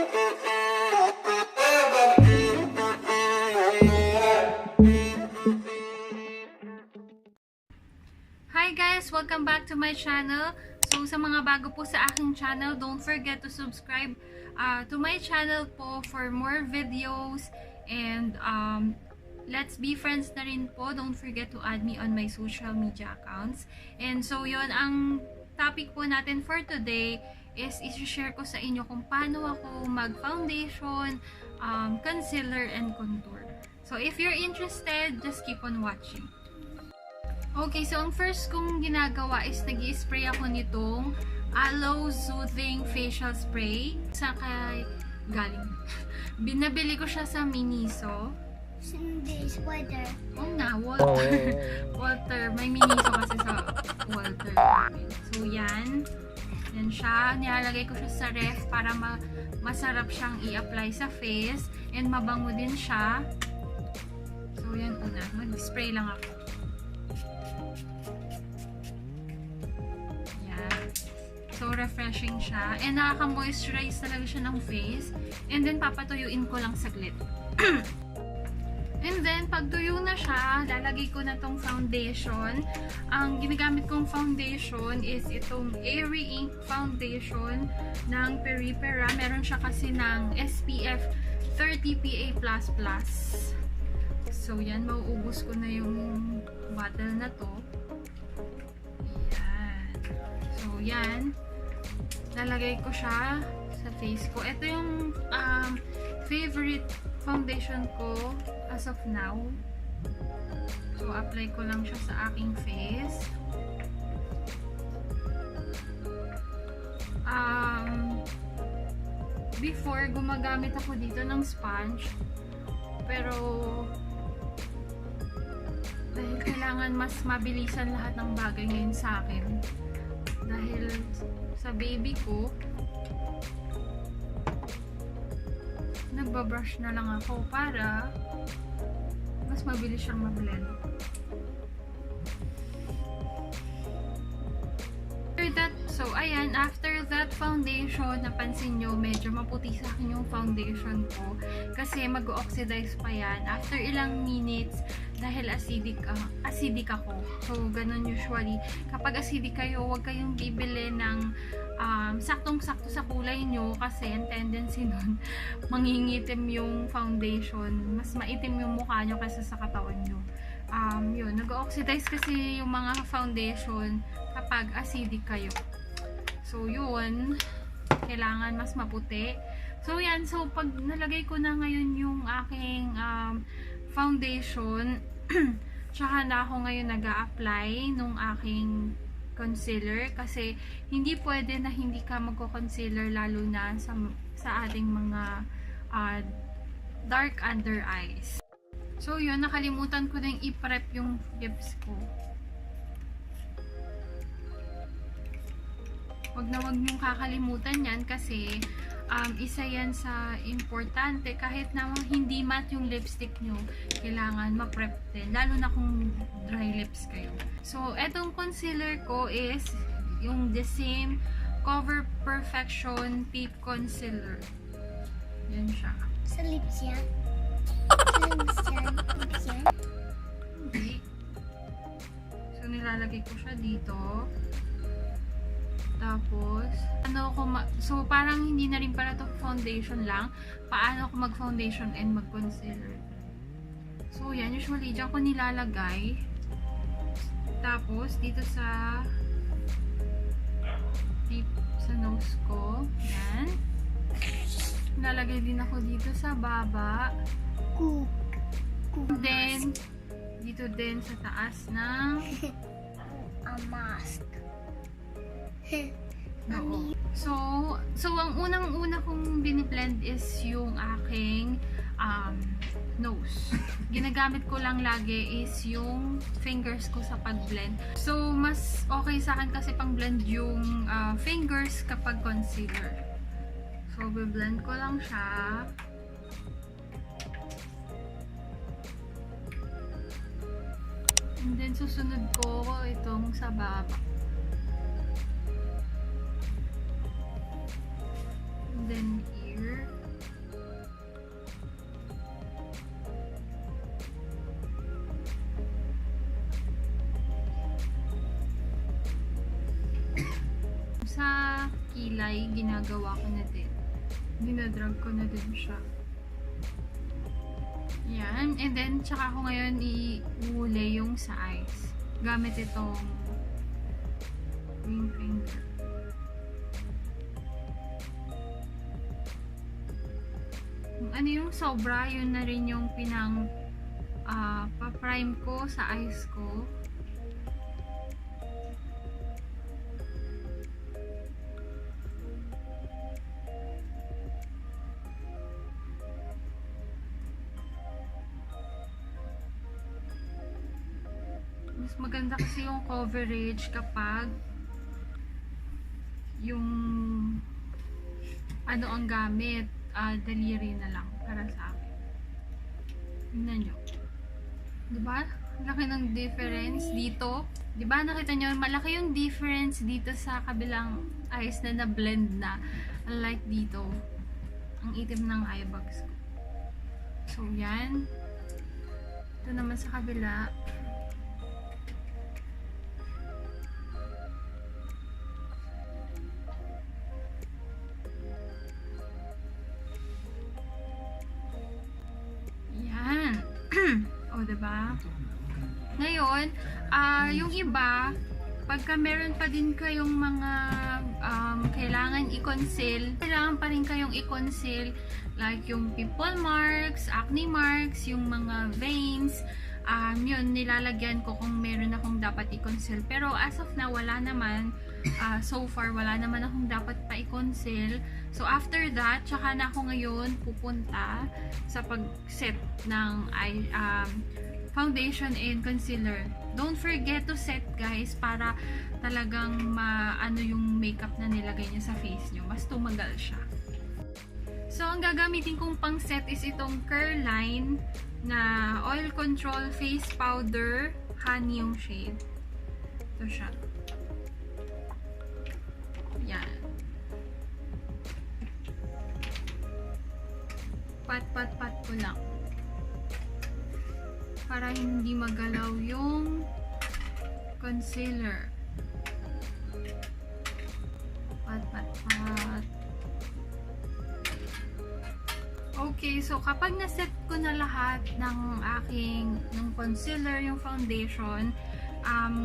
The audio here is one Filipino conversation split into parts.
Hi guys! Welcome back to my channel. So sa mga bago po sa aking channel, don't forget to subscribe to my channel po for more videos, and let's be friends na rin po. Don't forget to add me on my social media accounts. And so yun, ang topic po natin for today is i-share ko sa inyo kung paano ako mag-foundation, concealer, and contour. So if you're interested, just keep on watching. Okay, so ang first kong ginagawa is nag-i-spray ako nitong Aloe Soothing Facial Spray. Sa kay galing. Binabili ko siya sa Miniso. Hindi, sweater. Oo nga, Walter. Walter. May Miniso kasi sa Walter. So, yan. Yan siya. Nilalagay ko siya sa ref para masarap siyang i-apply sa face. And mabango din siya. So, yan una. Mag-spray lang ako. So, refreshing siya. And nakaka-moisturize talaga siya ng face. And then, papatuyuin ko lang saglit. And then, pag tuyo na siya, lalagay ko na tong foundation. Ang ginagamit kong foundation is itong Airy Ink Foundation ng Peripera. Meron siya kasi ng SPF 30 PA++. So, yan. Mauubos ko na yung bottle na to. Yan. So, yan. Lalagay ko siya sa face ko. Ito yung favorite foundation ko as of now. So, apply ko lang siya sa aking face. Before, gumagamit ako dito ng sponge. Pero, dahil kailangan mas mabilisan lahat ng bagay ngayon sa akin. Dahil sa baby ko, nagbabrush na lang ako para mas mabilis siyang ma-blend. So, ayan, after that foundation, napansin nyo, medyo maputi sa akin yung foundation ko. Kasi mag-oxidize pa yan. After ilang minutes, dahil acidic ako. So, ganun usually. Kapag acidic kayo, huwag kayong bibili ng saktong-sakto sa kulay nyo. Kasi, ang tendency nun, mangingitim yung foundation. Mas maitim yung mukha nyo kaysa sa katawan nyo. Yun, nag-oxidize kasi yung mga foundation kapag acidic kayo. So, yun. Kailangan mas maputi. So, yan. So, pag nalagay ko na ngayon yung aking foundation, tsaka na ako ngayon nag-a-apply nung aking concealer. Kasi, hindi pwede na hindi ka magko-concealer lalo na sa ating mga dark under eyes. So, yun. Nakalimutan ko na i-prep yung lips ko. Wag na wag niyong kakalimutan yan kasi isa yan sa importante. Kahit na hindi matte yung lipstick nyo, kailangan ma-prep din. Lalo na kung dry lips kayo. So, etong concealer ko is yung The Same Cover Perfection Peep Concealer. Yan siya. Sa lips yan? Sa lips yan? Lips yan? Okay. So, nilalagay ko siya dito. Tapos, so parang hindi na rin pala to foundation lang. Paano ako mag-foundation and mag-concealer. So, yan. Usually, dyan ko nilalagay. Tapos, dito sa nose ko. Yan. Nilalagay din ako dito sa baba. Then, dito din sa taas ng a mask. Oo. So ang unang-una kong biniblend is yung aking nose. Ginagamit ko lang lagi is yung fingers ko sa pag-blend. So, mas okay sa akin kasi pang-blend yung fingers kapag concealer. So, biblend ko lang siya. And then, susunod ko itong sa baba. And then here. kilay, ginagawa ko na din. Dinadrag ko na din siya. Yan. And then, tsaka ko ngayon iulay yung sa eyes. Gamit itong ring finger. Kung ano yung sobra, yun na rin yung pinang pa-prime ko sa eyes ko. Mas maganda kasi yung coverage kapag yung ano ang gamit, daliri na lang para sa akin. Tingnan nyo. Diba? Laki ng difference dito. Diba? Nakita nyo, malaki yung difference dito sa kabilang eyes na na-blend na. Unlike dito, ang itim ng eye bags ko. So, yan. Ito naman sa kabila. O, diba? Ngayon, yung iba, pagka meron pa din kayong mga kailangan i-conceal, kailangan pa rin kayong i-conceal, like yung pimple marks, acne marks, yung mga veins, yun, nilalagyan ko kung meron akong dapat i-conceal. Pero as of now, wala naman. So far, wala naman akong dapat pa i-conceal. So after that, tsaka na ako ngayon pupunta sa pag-set ng foundation and concealer. Don't forget to set, guys, para talagang maano yung makeup na nilagay niyo sa face niyo. Mas tumagal siya. So, ang gagamitin kong pang set is itong Curline na Oil Control Face Powder. Honey yung shade. Ito siya. Yan. Pat ko lang. Para hindi magalaw yung concealer. Pat. Okay, so kapag na-set ko na lahat ng ng concealer, yung foundation,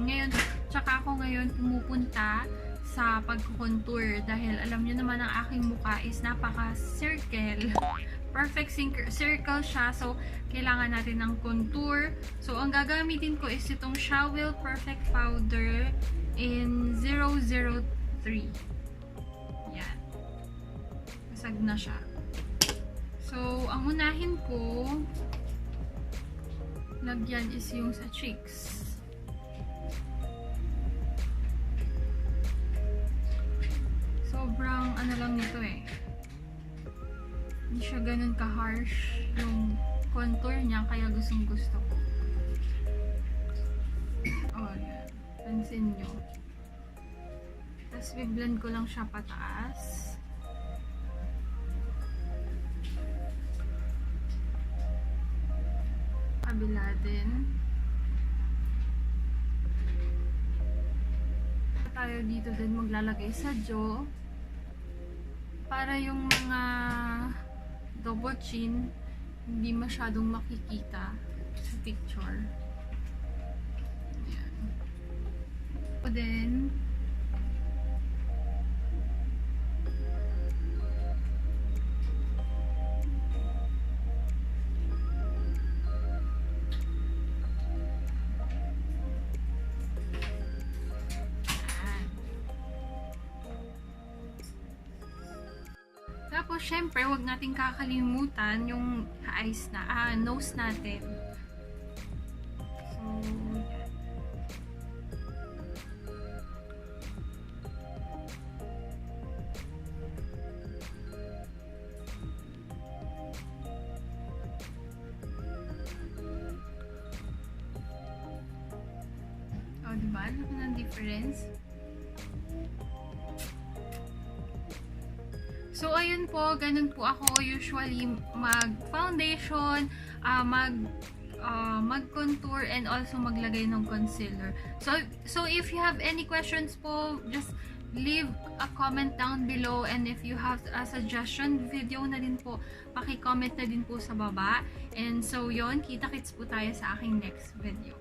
ngayon, tsaka ako ngayon pumupunta sa pag-contour dahil alam nyo naman ang aking mukha is napaka-circle. Perfect circle siya, so kailangan natin ng contour. So ang gagamitin ko is itong Shawil Perfect Powder in 003. Yan. Basag na siya. So ang unahin ko lagyan is yung sa cheeks. Sobrang ano lang nito eh. Hindi siya ganun ka-harsh yung contour niya, kaya gustong gusto ko. Oh, yan. Pansin nyo. Tapos i-blend ko lang siya pataas. Kabila din. Tayo dito din maglalagay sa jaw. Para yung mga double chin hindi masyadong makikita sa picture. Ayan. O then tapos, syempre, wag nating kakalimutan yung eyes na, nose natin. So, yan. O, diba? Ano ng difference? So, ayun po, ganun po ako usually mag-foundation, mag-contour, and also maglagay ng concealer. So if you have any questions po, just leave a comment down below, and if you have a suggestion video na din po, paki-comment na din po sa baba. And so yon, kita-kits po tayo sa aking next video.